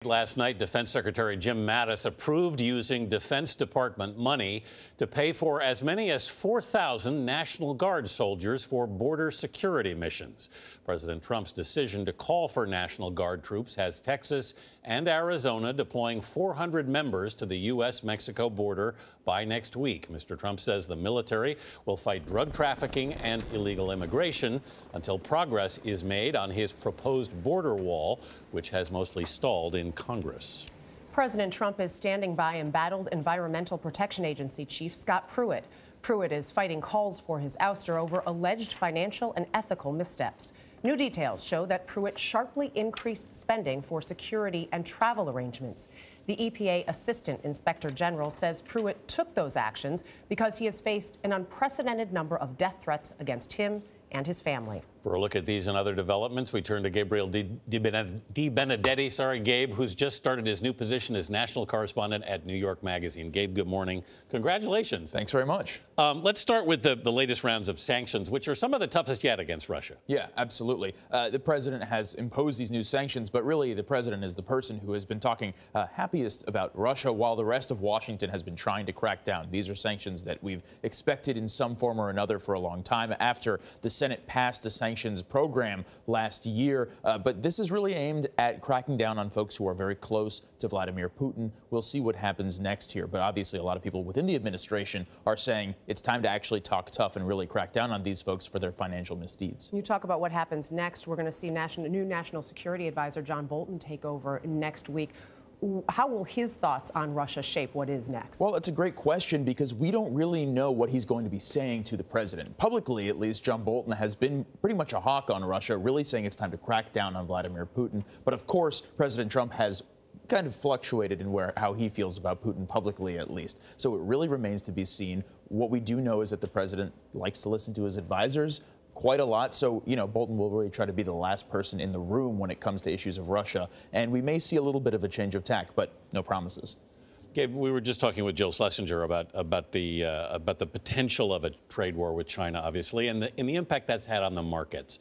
Last night, Defense Secretary Jim Mattis approved using Defense Department money to pay for as many as 4,000 National Guard soldiers for border security missions. President Trump's decision to call for National Guard troops has Texas and Arizona deploying 400 members to the U.S.-Mexico border by next week. Mr. Trump says the military will fight drug trafficking and illegal immigration until progress is made on his proposed border wall, which has mostly stalled in Congress. President Trump is standing by embattled Environmental Protection Agency Chief Scott Pruitt. Pruitt is fighting calls for his ouster over alleged financial and ethical missteps. New details show that Pruitt sharply increased spending for security and travel arrangements. The EPA Assistant Inspector General says Pruitt took those actions because he has faced an unprecedented number of death threats against him and his family. For a look at these and other developments, we turn to Gabriel Debenedetti, Gabe, who's just started his new position as national correspondent at New York Magazine. Gabe, good morning. Congratulations. Thanks very much. Let's start with the latest rounds of sanctions, which are some of the toughest yet against Russia. Yeah, absolutely. The president has imposed these new sanctions, but really the president is the person who has been talking happiest about Russia, while the rest of Washington has been trying to crack down. These are sanctions that we've expected in some form or another for a long time after the Senate passed a sanctions program last year. But this is really aimed at cracking down on folks who are very close to Vladimir Putin. We'll see what happens next here. But obviously, a lot of people within the administration are saying it's time to actually talk tough and really crack down on these folks for their financial misdeeds. You talk about what happens next. We're going to see new National Security Advisor John Bolton take over next week. How will his thoughts on Russia shape what is next? Well, it's a great question because we don't really know what he's going to be saying to the president. Publicly, at least, John Bolton has been pretty much a hawk on Russia, really saying it's time to crack down on Vladimir Putin. But of course, President Trump has kind of fluctuated in how he feels about Putin publicly, at least. So it really remains to be seen. What we do know is that the president likes to listen to his advisors quite a lot. So, Bolton will really try to be the last person in the room when it comes to issues of Russia. And we may see a little bit of a change of tack, but no promises. Gabe, we were just talking with Jill Schlesinger about the potential of a trade war with China, obviously, and the impact that's had on the markets.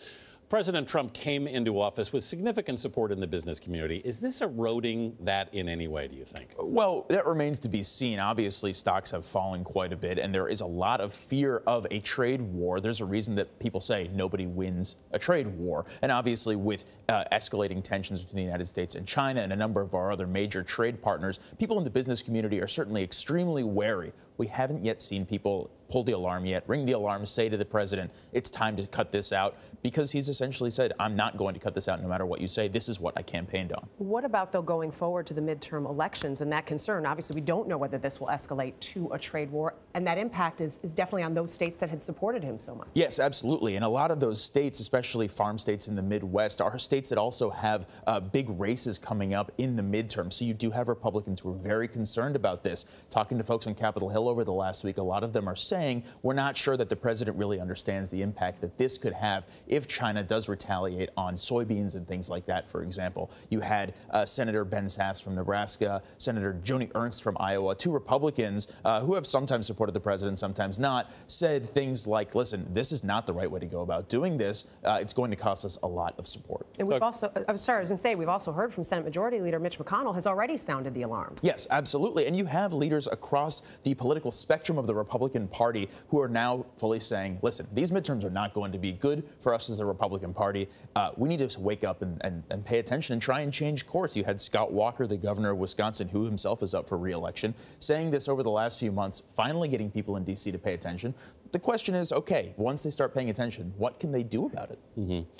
President Trump came into office with significant support in the business community. Is this eroding that in any way, do you think? Well, that remains to be seen. Obviously, stocks have fallen quite a bit, and there is a lot of fear of a trade war. There's a reason that people say nobody wins a trade war. And obviously, with escalating tensions between the United States and China and a number of our other major trade partners, people in the business community are certainly extremely wary. We haven't yet seen people pull the alarm yet, ring the alarm, say to the president, it's time to cut this out, because he's essentially said, I'm not going to cut this out no matter what you say. This is what I campaigned on. What about, though, going forward to the midterm elections and that concern? Obviously, we don't know whether this will escalate to a trade war, and that impact is definitely on those states that had supported him so much. Yes, absolutely. And a lot of those states, especially farm states in the Midwest, are states that also have big races coming up in the midterm. So you do have Republicans who are very concerned about this. Talking to folks on Capitol Hill over the last week, a lot of them are saying we're not sure that the president really understands the impact that this could have if China does retaliate on soybeans and things like that, for example. You had Senator Ben Sasse from Nebraska, Senator Joni Ernst from Iowa, two Republicans who have sometimes supported the president, sometimes not, said things like, listen, this is not the right way to go about doing this. It's going to cost us a lot of support. And we've also, I was going to say, we've also heard from Senate Majority Leader Mitch McConnell has already sounded the alarm. Yes, absolutely. And you have leaders across the political spectrum of the Republican Party who are now fully saying, listen, these midterms are not going to be good for us as a Republican Party. We need to wake up and pay attention and try and change course. You had Scott Walker, the governor of Wisconsin, who himself is up for re-election, saying this over the last few months, finally getting people in D.C. to pay attention. The question is, okay, once they start paying attention, what can they do about it? Mm-hmm.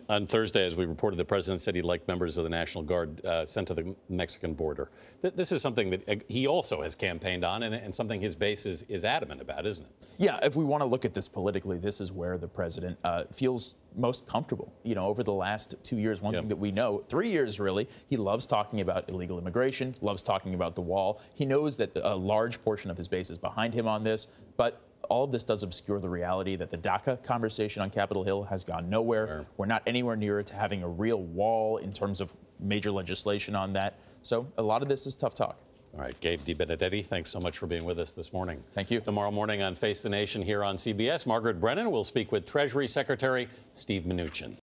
On Thursday, as we reported, the president said he'd like members of the National Guard sent to the Mexican border. This is something that he also has campaigned on and something his base is adamant about, isn't it? Yeah, if we want to look at this politically, this is where the president feels most comfortable. Over the last 2 years, one thing that we know, 3 years really, he loves talking about illegal immigration, loves talking about the wall. He knows that a large portion of his base is behind him on this, but all of this does obscure the reality that the DACA conversation on Capitol Hill has gone nowhere. Sure. We're not anywhere near to having a real wall in terms of major legislation on that. So a lot of this is tough talk. All right, Gabe Debenedetti, thanks so much for being with us this morning. Thank you. Tomorrow morning on Face the Nation here on CBS, Margaret Brennan will speak with Treasury Secretary Steve Mnuchin.